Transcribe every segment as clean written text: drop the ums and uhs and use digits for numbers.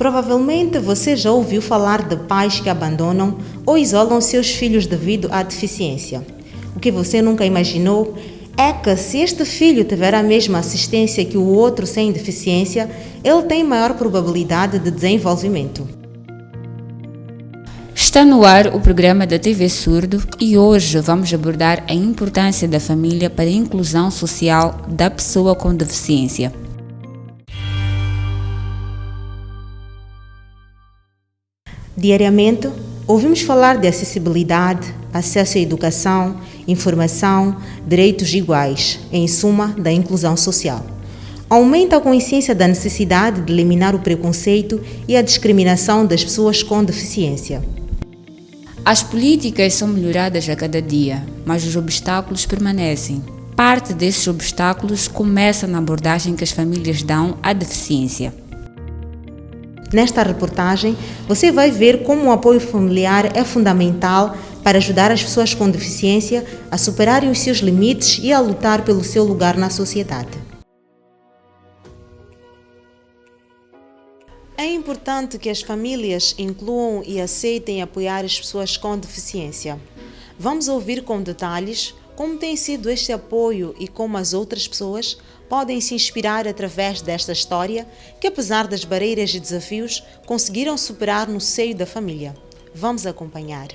Provavelmente você já ouviu falar de pais que abandonam ou isolam seus filhos devido à deficiência. O que você nunca imaginou é que, se este filho tiver a mesma assistência que o outro sem deficiência, ele tem maior probabilidade de desenvolvimento. Está no ar o programa da TV Surdo e hoje vamos abordar a importância da família para a inclusão social da pessoa com deficiência. Diariamente, ouvimos falar de acessibilidade, acesso à educação, informação, direitos iguais, em suma, da inclusão social. Aumenta a consciência da necessidade de eliminar o preconceito e a discriminação das pessoas com deficiência. As políticas são melhoradas a cada dia, mas os obstáculos permanecem. Parte desses obstáculos começa na abordagem que as famílias dão à deficiência. Nesta reportagem, você vai ver como o apoio familiar é fundamental para ajudar as pessoas com deficiência a superarem os seus limites e a lutar pelo seu lugar na sociedade. É importante que as famílias incluam e aceitem apoiar as pessoas com deficiência. Vamos ouvir com detalhes como tem sido este apoio e como as outras pessoas podem se inspirar através desta história que, apesar das barreiras e desafios, conseguiram superar no seio da família. Vamos acompanhar.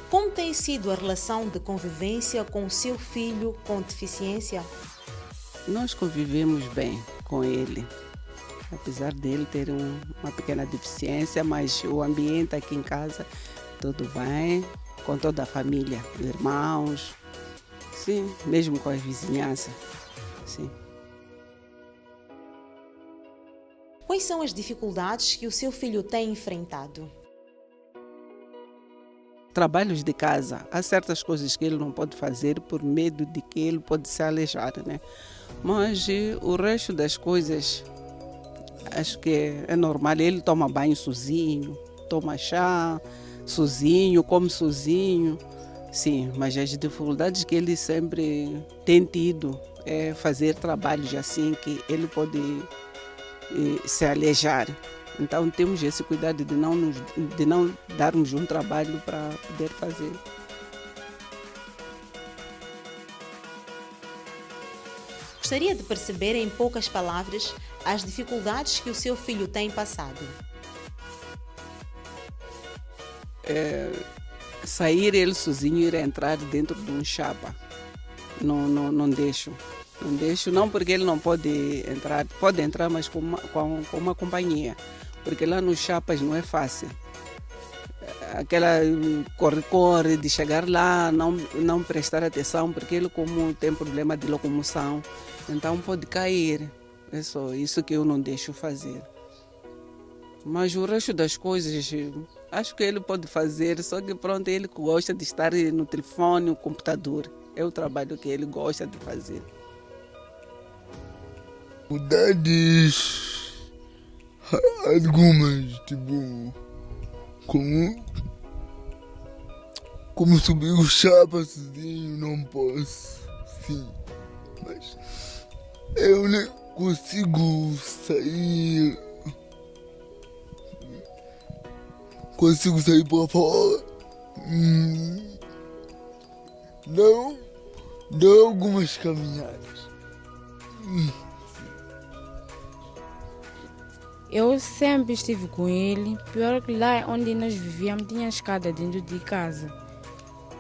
Como tem sido a relação de convivência com o seu filho com deficiência? Nós convivemos bem com ele, apesar dele ter uma pequena deficiência, mas o ambiente aqui em casa, tudo bem, com toda a família, irmãos, sim, mesmo com a vizinhança, sim. Quais são as dificuldades que o seu filho tem enfrentado? Trabalhos de casa, há certas coisas que ele não pode fazer por medo de que ele pode se aleijar, né? Mas o resto das coisas, acho que é normal. Ele toma banho sozinho, toma chá sozinho, come sozinho, sim. Mas as dificuldades que ele sempre tem tido é fazer trabalhos assim que ele pode se aleijar. Então temos esse cuidado de não darmos um trabalho para poder fazer. Gostaria de perceber em poucas palavras as dificuldades que o seu filho tem passado. Sair ele sozinho e ir entrar dentro de um chapa. Não deixo. Não deixo, não porque ele não pode entrar, mas com uma companhia. Porque lá nos chapas não é fácil. Aquela corre-corre de chegar lá, não prestar atenção, porque ele como tem problema de locomoção, então pode cair. É só isso que eu não deixo fazer. Mas o resto das coisas, acho que ele pode fazer, só que pronto, ele gosta de estar no telefone, no computador. É o trabalho que ele gosta de fazer. Dificuldades algumas, tipo, como subir o chapa sozinho, não posso, sim, mas eu nem consigo sair para fora, dou algumas caminhadas. Eu sempre estive com ele, pior que lá onde nós vivíamos tinha escada dentro de casa.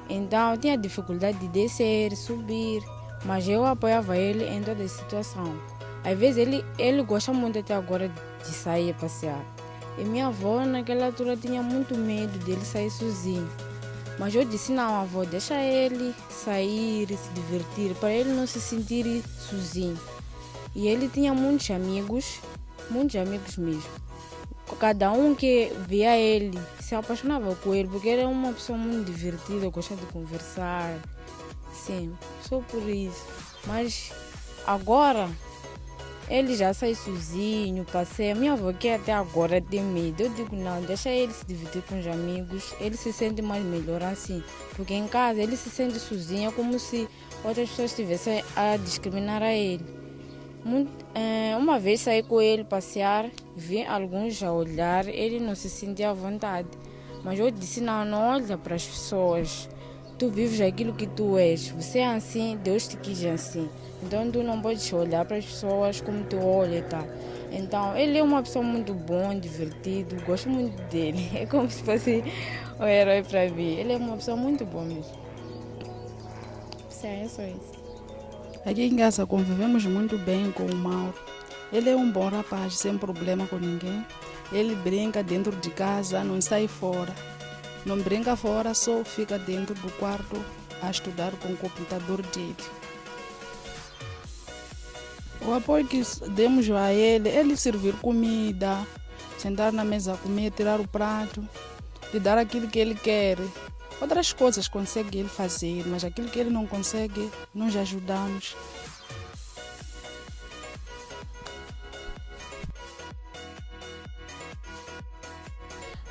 Então eu tinha dificuldade de descer, subir, mas eu apoiava ele em toda a situação. Às vezes ele gosta muito até agora de sair a passear. E minha avó naquela altura tinha muito medo dele sair sozinho. Mas eu disse, não, avó, deixa ele sair, se divertir, para ele não se sentir sozinho. E ele tinha muitos amigos mesmo. Cada um que via ele se apaixonava por ele, porque ele é uma pessoa muito divertida, gosta de conversar. Sim, só por isso. Mas agora ele já sai sozinho, passeia. Minha avó que até agora tem medo. Eu digo, não, deixa ele se divertir com os amigos. Ele se sente mais melhor assim. Porque em casa ele se sente sozinho, como se outras pessoas estivessem a discriminar a ele. Uma vez saí com ele passear, vi alguns a olhar, ele não se sentia à vontade. Mas eu disse, não olha para as pessoas. Tu vives aquilo que tu és. Você é assim, Deus te quis assim. Então tu não podes olhar para as pessoas como tu olha e tal. Então ele é uma pessoa muito boa, divertido, gosto muito dele. É como se fosse um herói para mim. Ele é uma pessoa muito boa mesmo. Sim, é só isso. Aqui em casa convivemos muito bem com o Mauro. Ele é um bom rapaz, sem problema com ninguém. Ele brinca dentro de casa, não sai fora. Não brinca fora, só fica dentro do quarto a estudar com o computador dele. O apoio que demos a ele servir comida, sentar na mesa a comer, tirar o prato, lhe dar aquilo que ele quer. Outras coisas consegue ele fazer, mas aquilo que ele não consegue, nós ajudamos.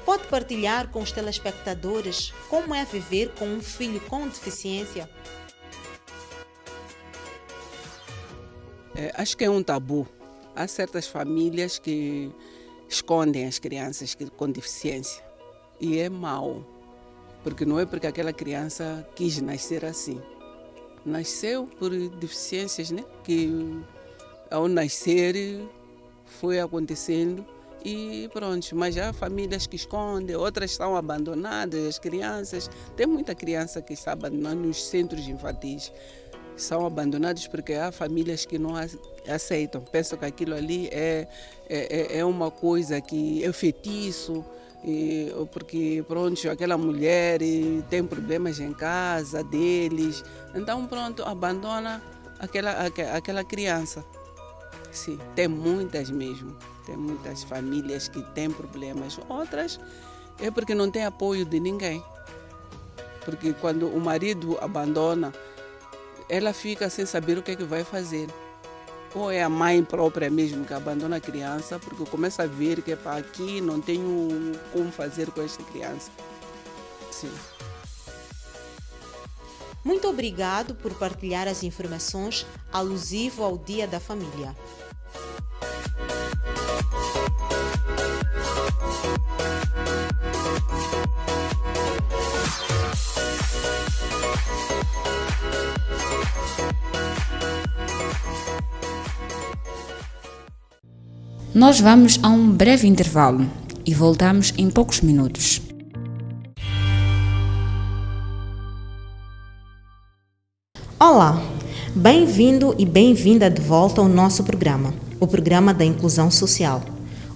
Pode partilhar com os telespectadores como é viver com um filho com deficiência? Acho que é um tabu. Há certas famílias que escondem as crianças com deficiência. E é mau. Porque não é porque aquela criança quis nascer assim. Nasceu por deficiências, né? Que ao nascer foi acontecendo e pronto. Mas há famílias que escondem, outras estão abandonadas, as crianças. Tem muita criança que está abandonada nos centros infantis. São abandonados porque há famílias que não aceitam. Pensam que aquilo ali é uma coisa que é feitiço. Porque pronto, aquela mulher tem problemas em casa deles, então pronto, abandona aquela criança. Sim, tem muitas mesmo, tem muitas famílias que têm problemas, outras é porque não tem apoio de ninguém, porque quando o marido abandona, ela fica sem saber o que é que vai fazer. Ou é a mãe própria mesmo que abandona a criança, porque começa a ver que para aqui não tenho como fazer com esta criança. Sim. Muito obrigado por partilhar as informações alusivo ao Dia da Família. Nós vamos a um breve intervalo e voltamos em poucos minutos. Olá, bem-vindo e bem-vinda de volta ao nosso programa, o programa da inclusão social.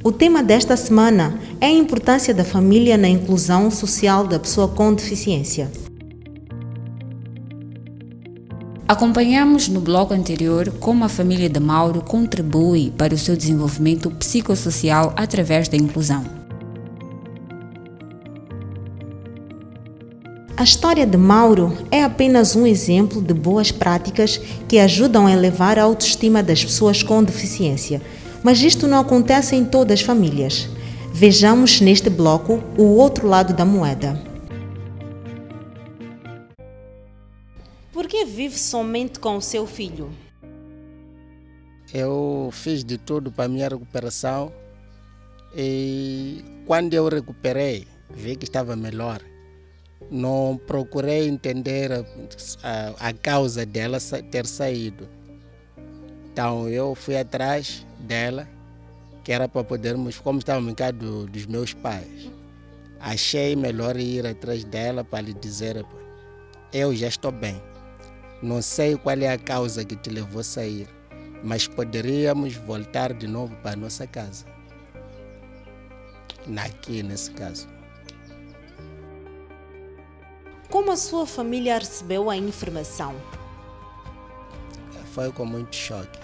O tema desta semana é a importância da família na inclusão social da pessoa com deficiência. Acompanhamos no bloco anterior como a família de Mauro contribui para o seu desenvolvimento psicossocial através da inclusão. A história de Mauro é apenas um exemplo de boas práticas que ajudam a elevar a autoestima das pessoas com deficiência, mas isto não acontece em todas as famílias. Vejamos neste bloco o outro lado da moeda. Por que vive somente com o seu filho? Eu fiz de tudo para a minha recuperação e quando eu recuperei, vi que estava melhor. Não procurei entender a causa dela ter saído. Então eu fui atrás dela, que era para podermos, como estávamos em casa dos meus pais. Achei melhor ir atrás dela para lhe dizer, eu já estou bem. Não sei qual é a causa que te levou a sair, mas poderíamos voltar de novo para a nossa casa. Aqui, nesse caso. Como a sua família recebeu a informação? Foi com muito choque.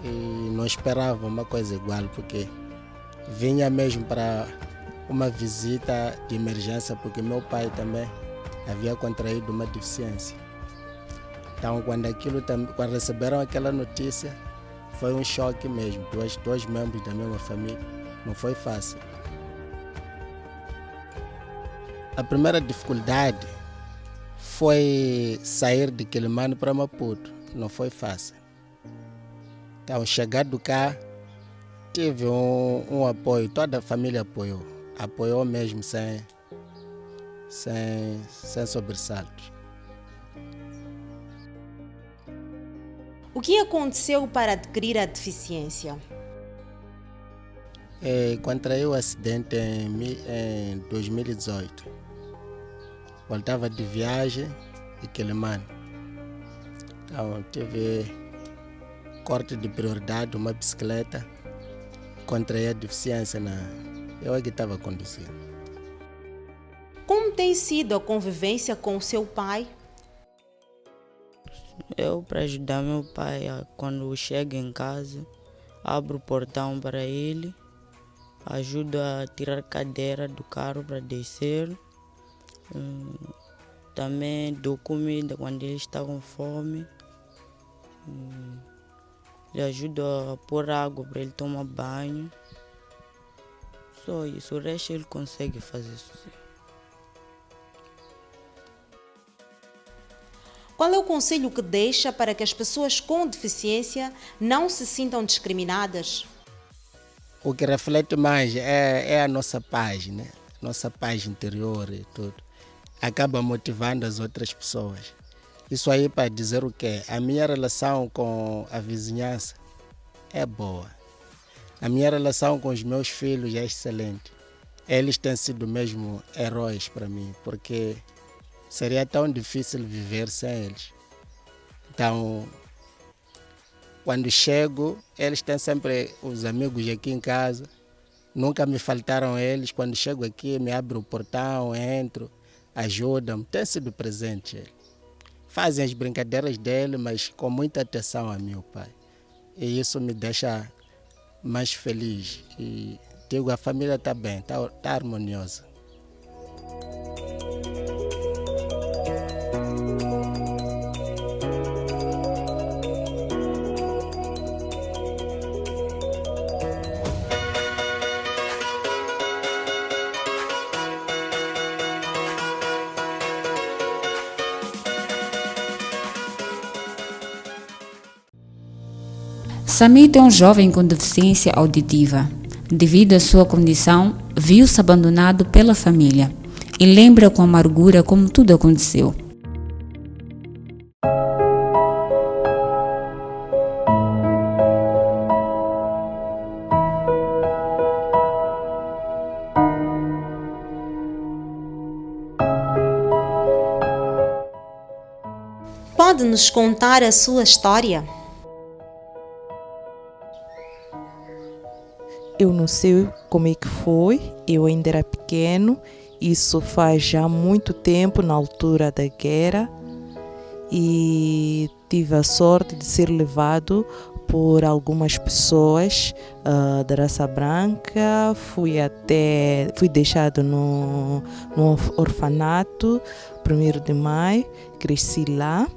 E não esperava uma coisa igual, porque vinha mesmo para uma visita de emergência, porque meu pai também havia contraído uma deficiência. Então, quando receberam aquela notícia, foi um choque mesmo. Dois membros da mesma família. Não foi fácil. A primeira dificuldade foi sair de Quilimane para Maputo. Não foi fácil. Então, chegado cá, tive um apoio. Toda a família apoiou. Apoiou mesmo sem sobressaltos. O que aconteceu para adquirir a deficiência? Contraí o acidente em 2018. Voltava de viagem de Quilimane. Então, tive corte de prioridade, uma bicicleta. Contraí a deficiência, eu é que estava conduzindo. Como tem sido a convivência com o seu pai? Eu, para ajudar meu pai, quando chego em casa, abro o portão para ele, ajudo a tirar a cadeira do carro para descer. Também dou comida quando ele está com fome. Lhe ajudo a pôr água para ele tomar banho. Só isso, o resto ele consegue fazer sozinho. Qual é o conselho que deixa para que as pessoas com deficiência não se sintam discriminadas? O que reflete mais é a nossa paz, né? Nossa paz interior e tudo. Acaba motivando as outras pessoas. Isso aí para dizer o quê? A minha relação com a vizinhança é boa. A minha relação com os meus filhos é excelente. Eles têm sido mesmo heróis para mim, porque seria tão difícil viver sem eles. Então, quando chego, eles têm sempre os amigos aqui em casa. Nunca me faltaram eles. Quando chego aqui, me abrem o portão, entro, ajudam-me. Têm sido presentes eles. Fazem as brincadeiras dele, mas com muita atenção a meu pai. E isso me deixa mais feliz. E digo, a família está bem, está harmoniosa. Samit é um jovem com deficiência auditiva. Devido à sua condição, viu-se abandonado pela família e lembra com amargura como tudo aconteceu. Pode nos contar a sua história? Eu não sei como é que foi, eu ainda era pequeno, isso faz já muito tempo, na altura da guerra, e tive a sorte de ser levado por algumas pessoas da raça branca. Fui deixado no orfanato 1º de maio, cresci lá.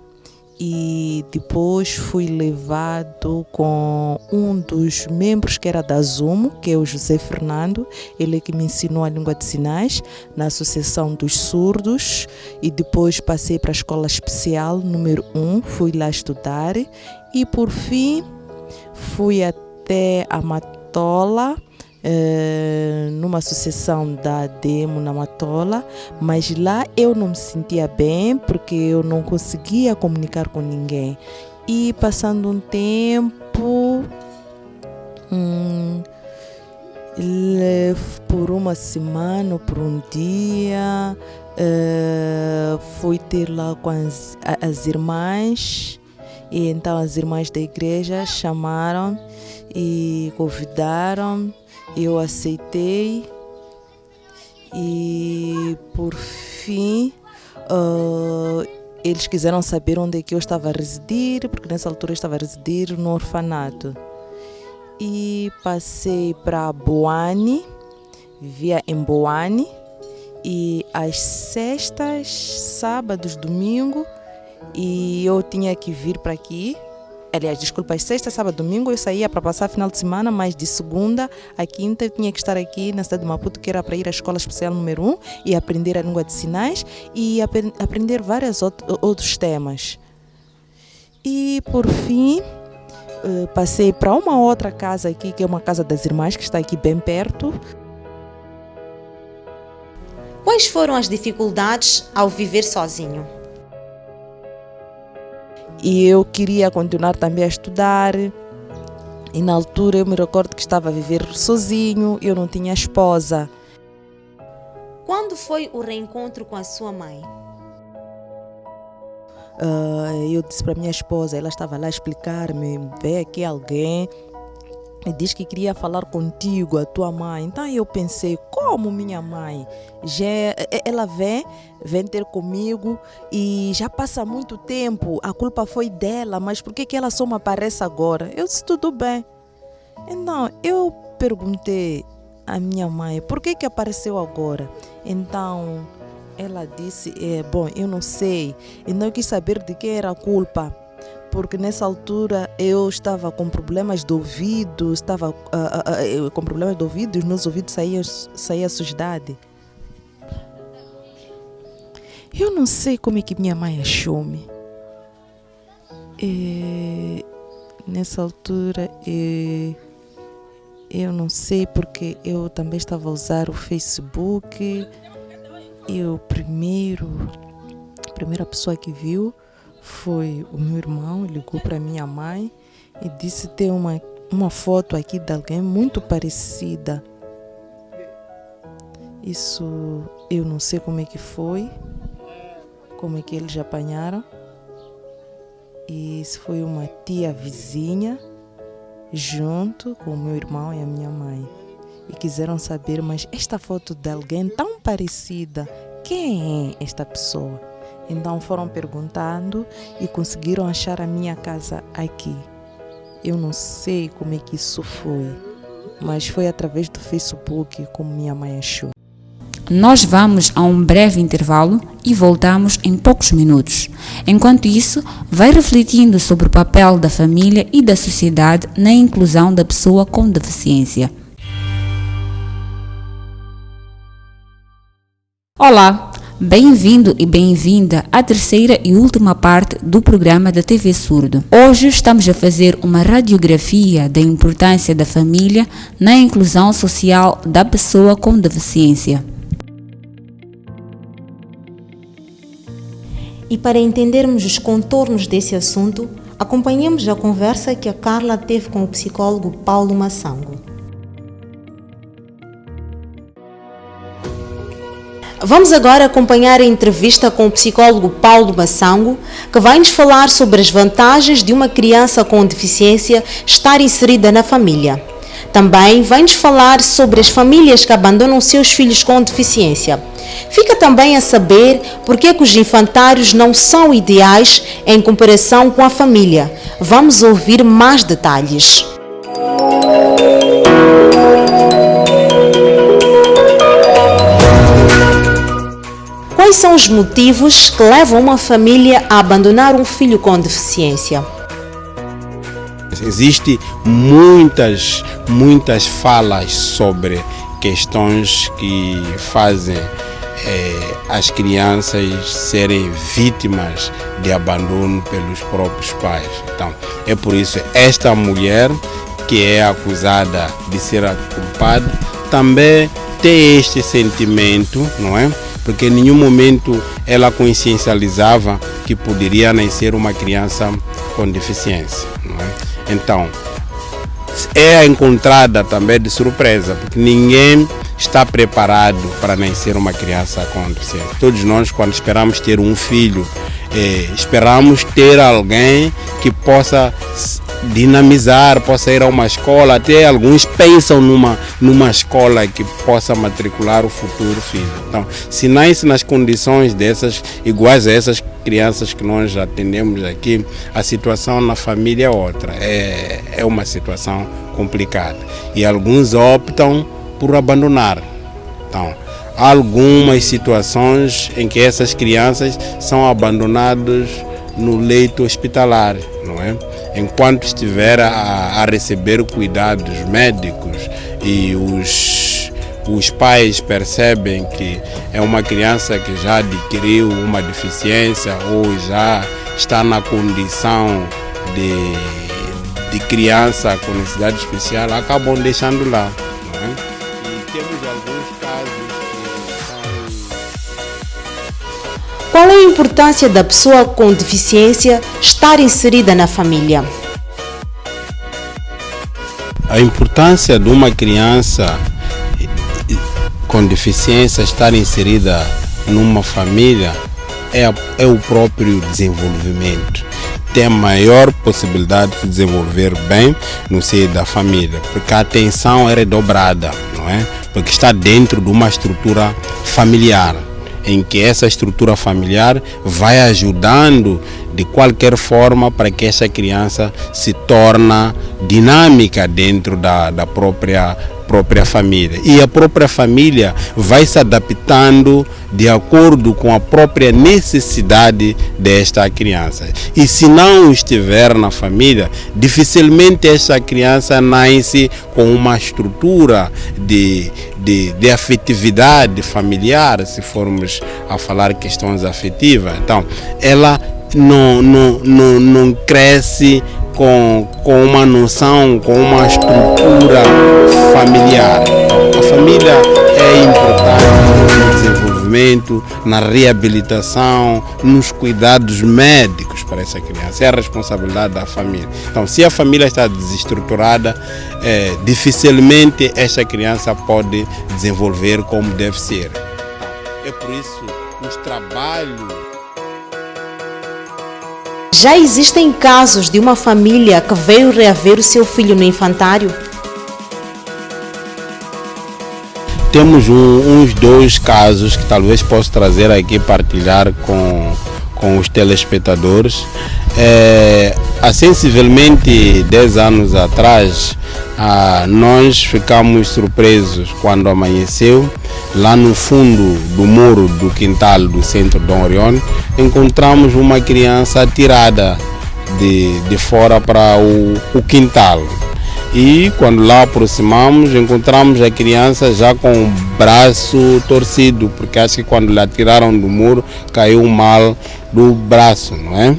E depois fui levado com um dos membros que era da Zumo, que é o José Fernando. Ele que me ensinou a língua de sinais na Associação dos Surdos. E depois passei para a Escola Especial número 1, fui lá estudar. E por fim fui até a Matola, numa associação da Demo na Matola, mas lá eu não me sentia bem porque eu não conseguia comunicar com ninguém. E passando um tempo, por uma semana ou por um dia, Fui ter lá com as irmãs, e então as irmãs da igreja chamaram e convidaram, eu aceitei, e por fim eles quiseram saber onde é que eu estava a residir, porque nessa altura eu estava a residir no orfanato. E passei para Boane, vivia em Boane, e às sextas, sábados, domingo, e eu tinha que vir para aqui. Aliás, desculpa, às sexta, sábado, domingo eu saía para passar final de semana, mas de segunda a quinta eu tinha que estar aqui na cidade de Maputo, que era para ir à escola especial número 1 e aprender a língua de sinais e aprender vários outros temas. E por fim, passei para uma outra casa aqui, que é uma casa das irmãs, que está aqui bem perto. Quais foram as dificuldades ao viver sozinho? E eu queria continuar também a estudar, e na altura eu me recordo que estava a viver sozinho, eu não tinha esposa. Quando foi o reencontro com a sua mãe? Eu disse para minha esposa, ela estava lá a explicar-me, veio aqui alguém e diz que queria falar contigo, a tua mãe. Então eu pensei, como minha mãe? Ela vem ter comigo e já passa muito tempo, a culpa foi dela, mas por que ela só me aparece agora? Eu disse, tudo bem. Então eu perguntei à minha mãe, por que apareceu agora? Então ela disse, bom, eu não sei. Então eu quis saber de quem era a culpa, porque nessa altura eu estava com problemas de ouvido, os meus ouvidos saía sujidade. Eu não sei como é que minha mãe achou-me. Nessa altura eu não sei, porque eu também estava a usar o Facebook, e a primeira pessoa que viu foi o meu irmão. Ligou para minha mãe e disse, tem uma foto aqui de alguém muito parecida. Isso eu não sei como é que foi, como é que eles apanharam. E isso foi uma tia vizinha junto com o meu irmão e a minha mãe. E quiseram saber, mas esta foto de alguém tão parecida, quem é esta pessoa? Então foram perguntando e conseguiram achar a minha casa aqui. Eu não sei como é que isso foi, mas foi através do Facebook como minha mãe achou. Nós vamos a um breve intervalo e voltamos em poucos minutos. Enquanto isso, vai refletindo sobre o papel da família e da sociedade na inclusão da pessoa com deficiência. Olá, bem-vindo e bem-vinda à terceira e última parte do programa da TV Surdo. Hoje estamos a fazer uma radiografia da importância da família na inclusão social da pessoa com deficiência. E para entendermos os contornos desse assunto, acompanhemos a conversa que a Carla teve com o psicólogo Paulo Massango. Vamos agora acompanhar a entrevista com o psicólogo Paulo Massango, que vai nos falar sobre as vantagens de uma criança com deficiência estar inserida na família. Também vai nos falar sobre as famílias que abandonam seus filhos com deficiência. Fica também a saber por que os infantários não são ideais em comparação com a família. Vamos ouvir mais detalhes. Quais são os motivos que levam uma família a abandonar um filho com deficiência? Existem muitas falas sobre questões que fazem as crianças serem vítimas de abandono pelos próprios pais. Então, é por isso esta mulher que é acusada de ser a culpada também tem este sentimento, não é? Porque em nenhum momento ela consciencializava que poderia nascer uma criança com deficiência, não é? Então, é encontrada também de surpresa, porque ninguém está preparado para nascer uma criança com deficiência. Todos nós, quando esperamos ter um filho, esperamos ter alguém que possa dinamizar, possa ir a uma escola. Até alguns pensam numa escola que possa matricular o futuro filho. Então, se nasce nas condições dessas, iguais a essas crianças que nós atendemos aqui, a situação na família é outra. É uma situação complicada. E alguns optam por abandonar. Então, há algumas situações em que essas crianças são abandonadas no leito hospitalar, não é? Enquanto estiver a receber cuidados médicos e os pais percebem que é uma criança que já adquiriu uma deficiência ou já está na condição de criança com necessidade especial, acabam deixando lá, não é? E temos alguns casos que Qual é a importância da pessoa com deficiência estar inserida na família? A importância de uma criança com deficiência estar inserida numa família é o próprio desenvolvimento. Tem a maior possibilidade de se desenvolver bem no seio da família, porque a atenção é redobrada, não é? Porque está dentro de uma estrutura familiar, em que essa estrutura familiar vai ajudando de qualquer forma para que essa criança se torne dinâmica dentro da própria família. E a própria família vai se adaptando de acordo com a própria necessidade desta criança. E se não estiver na família, dificilmente essa criança nasce com uma estrutura de afetividade familiar, se formos a falar questões afetivas. Então, ela não cresce com uma noção, com uma estrutura familiar. A família é importante no desenvolvimento, na reabilitação, nos cuidados médicos para essa criança. É a responsabilidade da família. Então, se a família está desestruturada, dificilmente esta criança pode desenvolver como deve ser. É por isso os trabalhos. Já existem casos de uma família que veio reaver o seu filho no infantário? Temos uns 2 casos que talvez possa trazer aqui, partilhar com os telespectadores. Há sensivelmente 10 anos atrás, nós ficamos surpresos quando amanheceu. Lá no fundo do muro do quintal do centro Dom Orione, encontramos uma criança atirada de fora para o quintal. E quando lá aproximamos, encontramos a criança já com o braço torcido, porque acho que quando lhe atiraram do muro, caiu mal do braço, não é?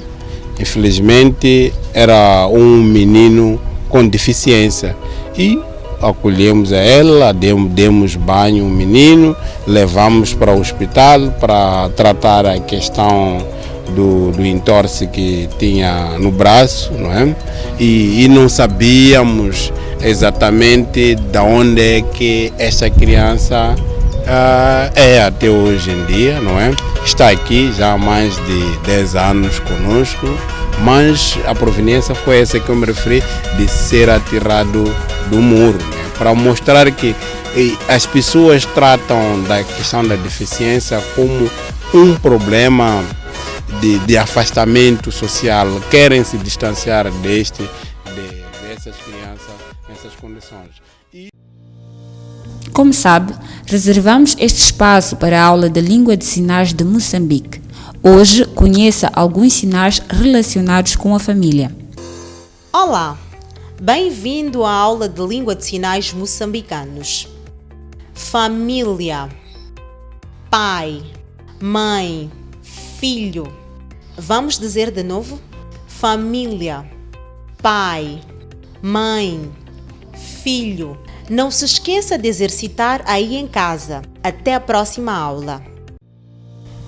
Infelizmente era um menino com deficiência. E acolhemos a ela, demos banho ao menino, levamos para o hospital para tratar a questão do entorse que tinha no braço, não é? E não sabíamos exatamente de onde é que essa criança é até hoje em dia, não é? Está aqui já há mais de 10 anos conosco, mas a proveniência foi essa que eu me referi, de ser atirado do muro, né? Para mostrar que as pessoas tratam da questão da deficiência como um problema de afastamento social, querem se distanciar dessas crianças nessas condições. Como sabe, reservamos este espaço para a aula de Língua de Sinais de Moçambique. Hoje, conheça alguns sinais relacionados com a família. Olá, bem-vindo à aula de Língua de Sinais moçambicanos. Família, pai, mãe, filho. Vamos dizer de novo? Família, pai, mãe, filho. Não se esqueça de exercitar aí em casa. Até a próxima aula.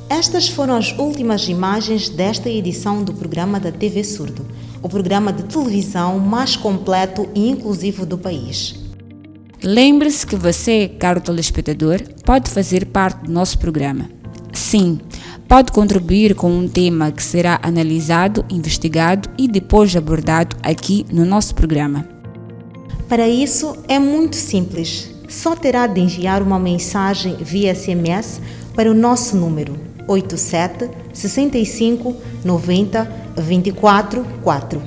Estas foram as últimas imagens desta edição do programa da TV Surdo, o programa de televisão mais completo e inclusivo do país. Lembre-se que você, caro telespectador, pode fazer parte do nosso programa. Sim, pode contribuir com um tema que será analisado, investigado e depois abordado aqui no nosso programa. Para isso é muito simples. Só terá de enviar uma mensagem via SMS para o nosso número 87 65 90 24 4.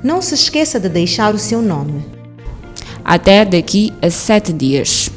Não se esqueça de deixar o seu nome. Até daqui a 7 dias.